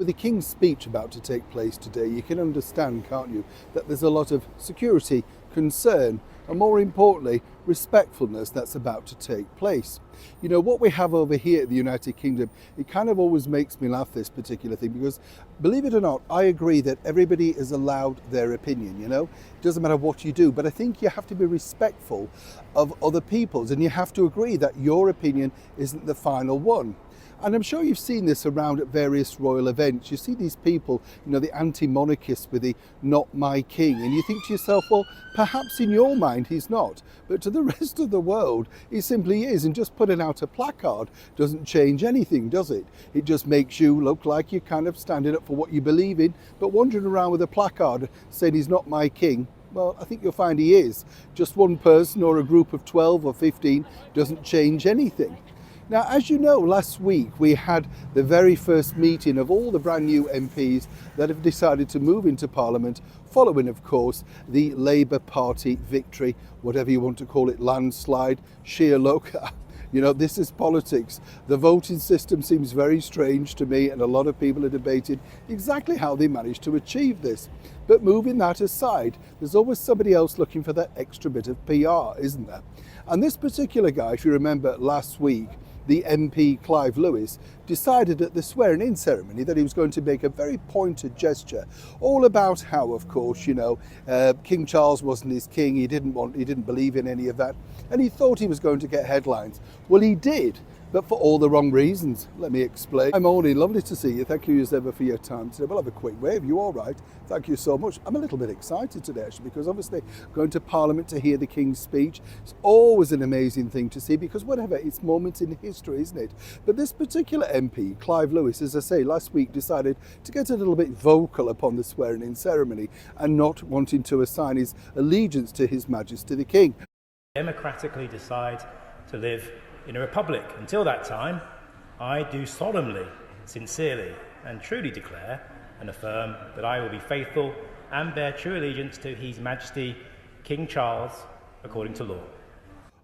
With the King's speech about to take place today, you can understand, can't you, that there's a lot of security, concern, and more importantly, respectfulness that's about to take place. You know, what we have over here at the United Kingdom, it kind of always makes me laugh, this particular thing, because believe it or not, I agree that everybody is allowed their opinion, you know, it doesn't matter what you do, but I think you have to be respectful of other people's, and you have to agree that your opinion isn't the final one. And I'm sure you've seen this around at various royal events. You see these people, you know, the anti-monarchists with the "not my king," and you think to yourself, well, perhaps in your mind he's not, but to the rest of the world he simply is, and just putting out a placard doesn't change anything, does it? It just makes you look like you're kind of standing up for what you believe in, but wandering around with a placard saying he's not my king, well, I think you'll find he is. Just one person or a group of 12 or 15 doesn't change anything. Now, as you know, last week we had the very first meeting of all the brand new MPs that have decided to move into Parliament, following, of course, the Labour Party victory, whatever you want to call it, landslide, sheer luck. You know, this is politics. The voting system seems very strange to me, and a lot of people are debating exactly how they managed to achieve this. But moving that aside, there's always somebody else looking for that extra bit of PR, isn't there? And this particular guy, if you remember last week, the MP Clive Lewis decided at the swearing-in ceremony that he was going to make a very pointed gesture, all about how, of course, you know, King Charles wasn't his king. He didn't believe in any of that, and he thought he was going to get headlines. Well, he did, but for all the wrong reasons. Let me explain. I'm Ollie, lovely to see you. Thank you as ever for your time today. We'll have a quick wave. You all right? Thank you so much. I'm a little bit excited today, actually, because obviously going to Parliament to hear the King's speech, it's always an amazing thing to see, because whatever, it's moments in history, isn't it? But this particular MP, Clive Lewis, as I say, last week decided to get a little bit vocal upon the swearing-in ceremony and not wanting to assign his allegiance to His Majesty the King. Democratically decide to live in a republic. Until that time, I do solemnly, sincerely, and truly declare and affirm that I will be faithful and bear true allegiance to His Majesty King Charles according to law.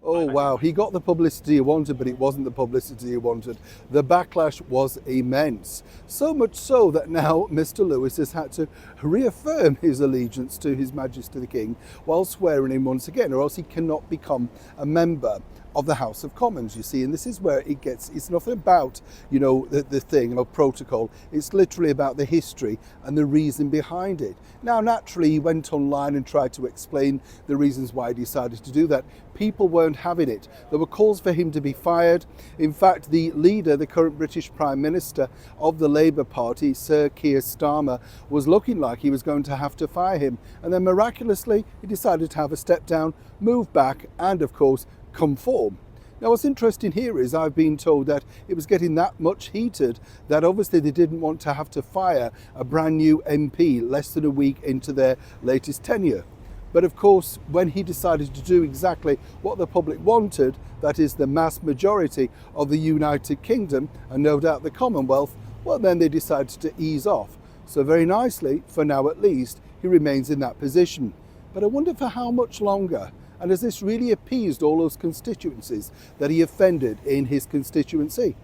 Oh wow, he got the publicity he wanted, but it wasn't the publicity he wanted. The backlash was immense. So much so that now Mr. Lewis has had to reaffirm his allegiance to His Majesty the King while swearing in once again, or else he cannot become a member of the House of Commons, you see. And this is where it gets, it's nothing about, you know, the thing or protocol. It's literally about the history and the reason behind it. Now, naturally, he went online and tried to explain the reasons why he decided to do that. People weren't having it. There were calls for him to be fired. In fact, the leader, the current British Prime Minister of the Labour Party, Sir Keir Starmer, was looking like he was going to have to fire him. And then miraculously, he decided to have a step down, move back, and of course, conform. Now, what's interesting here is I've been told that it was getting that much heated that obviously they didn't want to have to fire a brand new MP less than a week into their latest tenure. But of course, when he decided to do exactly what the public wanted, that is the mass majority of the United Kingdom and no doubt the Commonwealth, well, then they decided to ease off. So very nicely, for now at least, he remains in that position. But I wonder for how much longer? And has this really appeased all those constituencies that he offended in his constituency?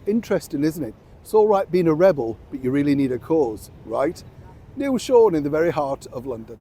Interesting, isn't it? It's all right being a rebel, but you really need a cause, right? Neil Sean in the very heart of London.